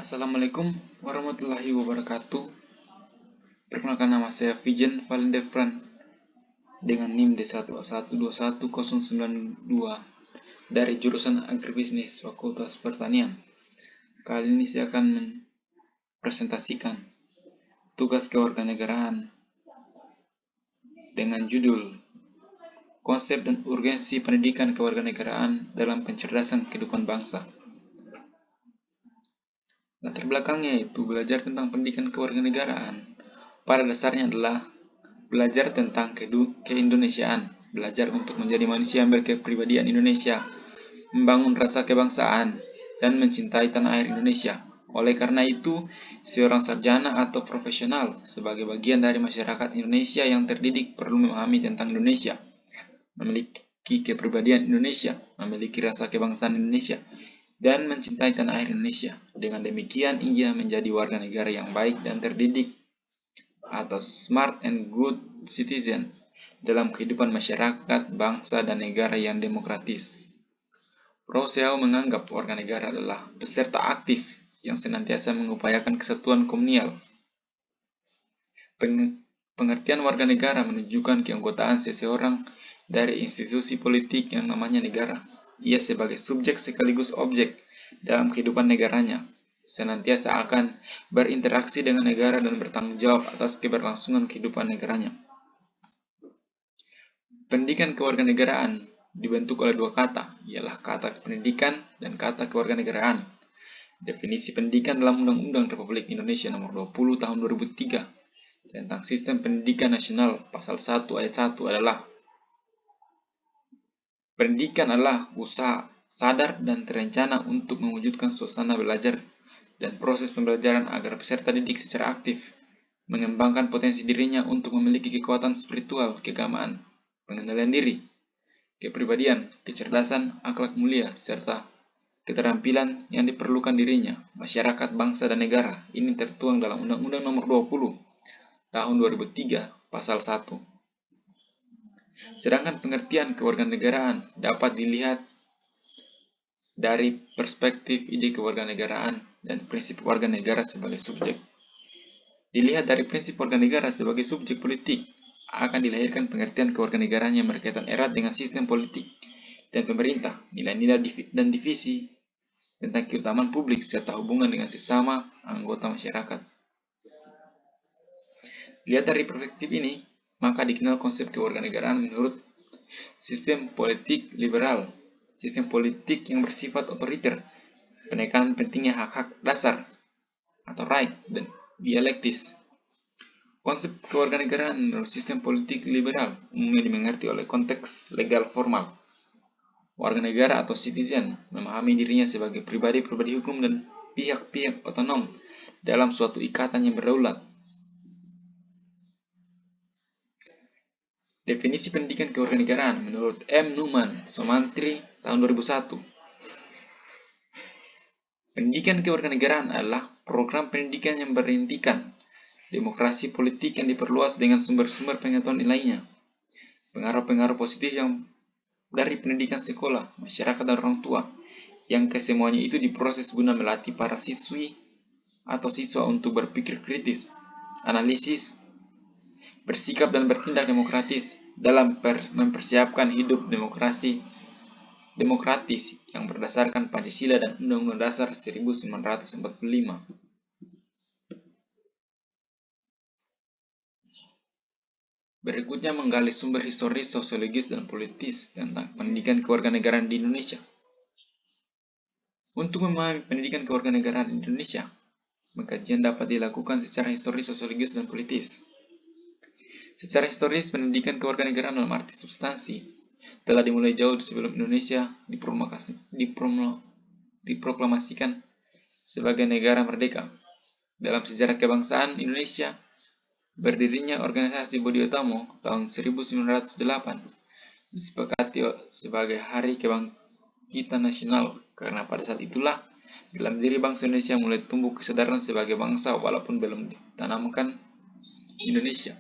Assalamualaikum warahmatullahi wabarakatuh. Perkenalkan, nama saya Vijen Valendefran dengan NIM D11211092 dari jurusan Agribisnis Fakultas Pertanian. Kali ini saya akan mempresentasikan tugas kewarganegaraan dengan judul Konsep dan Urgensi Pendidikan Kewarganegaraan dalam Pencerdasan Kehidupan Bangsa. Latar belakangnya yaitu belajar tentang pendidikan kewarganegaraan pada dasarnya adalah belajar tentang keindonesiaan, belajar untuk menjadi manusia yang berkepribadian Indonesia, membangun rasa kebangsaan, dan mencintai tanah air Indonesia. Oleh karena itu, seorang sarjana atau profesional sebagai bagian dari masyarakat Indonesia yang terdidik perlu memahami tentang Indonesia, memiliki kepribadian Indonesia, memiliki rasa kebangsaan Indonesia, dan mencintai tanah air Indonesia. Dengan demikian, ia menjadi warga negara yang baik dan terdidik atau smart and good citizen dalam kehidupan masyarakat, bangsa, dan negara yang demokratis. Rousseau menganggap warga negara adalah peserta aktif yang senantiasa mengupayakan kesatuan komunal. Pengertian warga negara menunjukkan keanggotaan seseorang dari institusi politik yang namanya negara. Ia sebagai subjek sekaligus objek dalam kehidupan negaranya, senantiasa akan berinteraksi dengan negara dan bertanggung jawab atas keberlangsungan kehidupan negaranya. Pendidikan kewarganegaraan dibentuk oleh dua kata, ialah kata pendidikan dan kata kewarganegaraan. Definisi pendidikan dalam Undang-Undang Republik Indonesia Nomor 20 Tahun 2003 tentang Sistem Pendidikan Nasional Pasal 1 Ayat 1 adalah pendidikan adalah usaha sadar dan terencana untuk mewujudkan suasana belajar dan proses pembelajaran agar peserta didik secara aktif mengembangkan potensi dirinya untuk memiliki kekuatan spiritual, keagamaan, pengendalian diri, kepribadian, kecerdasan, akhlak mulia, serta keterampilan yang diperlukan dirinya, masyarakat, bangsa, dan negara. Ini tertuang dalam Undang-Undang Nomor 20 Tahun 2003 Pasal 1. Sedangkan pengertian kewarganegaraan dapat dilihat dari perspektif ide kewarganegaraan dan prinsip warga negara sebagai subjek. Dilihat dari prinsip warga negara sebagai subjek politik, akan dilahirkan pengertian kewarganegaraan yang berkaitan erat dengan sistem politik dan pemerintah, nilai-nilai dan divisi tentang keutamaan publik serta hubungan dengan sesama anggota masyarakat. Dilihat dari perspektif ini, maka dikenal konsep kewarganegaraan menurut sistem politik liberal, sistem politik yang bersifat otoriter, penekanan pentingnya hak-hak dasar atau right, dan dialektis. Konsep kewarganegaraan menurut sistem politik liberal umumnya dimengerti oleh konteks legal formal. Warga negara atau citizen memahami dirinya sebagai pribadi-pribadi hukum dan pihak-pihak otonom dalam suatu ikatan yang berdaulat. Definisi pendidikan kewarganegaraan menurut M. Numan Somantri tahun 2001. Pendidikan kewarganegaraan adalah program pendidikan yang berintikan demokrasi politik yang diperluas dengan sumber-sumber pengetahuan lainnya. Pengaruh-pengaruh positif yang dari pendidikan sekolah, masyarakat, dan orang tua, yang kesemuanya itu diproses guna melatih para siswi atau siswa untuk berpikir kritis, analisis, bersikap dan bertindak demokratis dalam mempersiapkan hidup demokratis yang berdasarkan Pancasila dan Undang-Undang Dasar 1945. Berikutnya menggali sumber historis, sosiologis, dan politis tentang pendidikan kewarganegaraan di Indonesia. Untuk memahami pendidikan kewarganegaraan di Indonesia, pengkajian dapat dilakukan secara historis, sosiologis, dan politis. Secara historis, pendidikan kewarganegaraan dalam arti substansi telah dimulai jauh sebelum Indonesia diproklamasikan sebagai negara merdeka. Dalam sejarah kebangsaan Indonesia, berdirinya organisasi Budi Utomo tahun 1908 disepakati sebagai Hari Kebangkitan Nasional, karena pada saat itulah dalam diri bangsa Indonesia mulai tumbuh kesadaran sebagai bangsa walaupun belum ditanamkan Indonesia.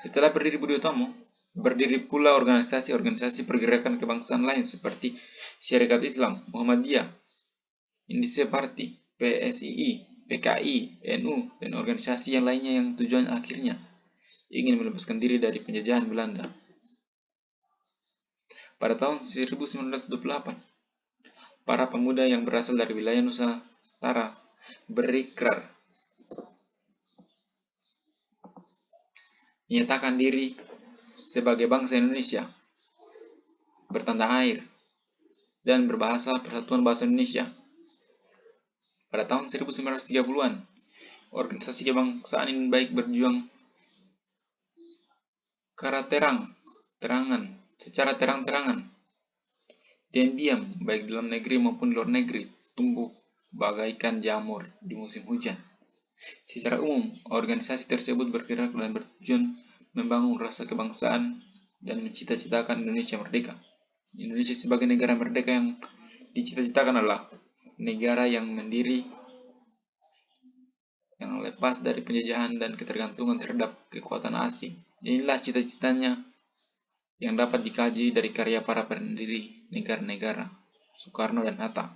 Setelah berdiri Budi Utomo, berdiri pula organisasi-organisasi pergerakan kebangsaan lain seperti Syarikat Islam, Muhammadiyah, Indonesia Party, PSII, PKI, NU, dan organisasi yang lainnya yang tujuan akhirnya ingin melepaskan diri dari penjajahan Belanda. Pada tahun 1928, para pemuda yang berasal dari wilayah Nusantara berikrar menyatakan diri sebagai bangsa Indonesia, bertanda air, dan berbahasa Persatuan Bahasa Indonesia. Pada tahun 1930-an, organisasi kebangsaan ini baik berjuang secara terang-terangan dan diam, baik dalam negeri maupun di luar negeri, tumbuh bagaikan jamur di musim hujan. Secara umum, organisasi tersebut bergerak dan bertujuan membangun rasa kebangsaan dan mencita-citakan Indonesia merdeka. Indonesia sebagai negara merdeka yang dicita-citakan adalah negara yang mandiri, yang lepas dari penjajahan dan ketergantungan terhadap kekuatan asing. Inilah cita-citanya yang dapat dikaji dari karya para pendiri negara-negara, Soekarno dan Hatta.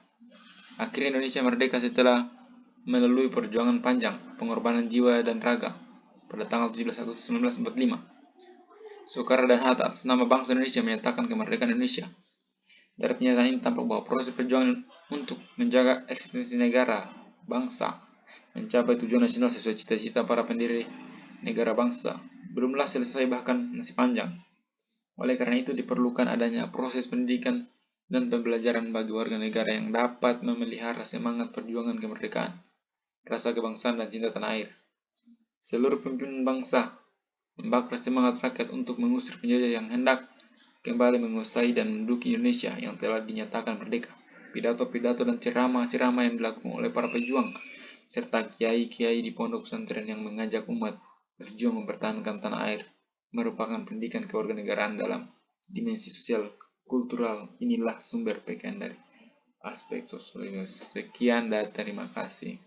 Akhirnya Indonesia merdeka setelah melalui perjuangan panjang, pengorbanan jiwa dan raga. Pada tanggal 17 Agustus 1945, Soekarno dan Hatta atas nama bangsa Indonesia menyatakan kemerdekaan Indonesia. Dari pernyataan ini tampak bahwa proses perjuangan untuk menjaga eksistensi negara, bangsa, mencapai tujuan nasional sesuai cita-cita para pendiri negara bangsa belumlah selesai, bahkan masih panjang. Oleh karena itu diperlukan adanya proses pendidikan dan pembelajaran bagi warga negara yang dapat memelihara semangat perjuangan kemerdekaan, rasa kebangsaan dan cinta tanah air. Seluruh pimpinan bangsa membakar semangat rakyat untuk mengusir penjajah yang hendak kembali menguasai dan menduduki Indonesia yang telah dinyatakan merdeka. Pidato-pidato dan ceramah-ceramah yang dilakukan oleh para pejuang serta kiai-kiai di pondok pesantren yang mengajak umat berjuang mempertahankan tanah air merupakan pendidikan kewarganegaraan dalam dimensi sosial kultural. Inilah sumber PKN dari aspek sosiologis. Sekian dan terima kasih.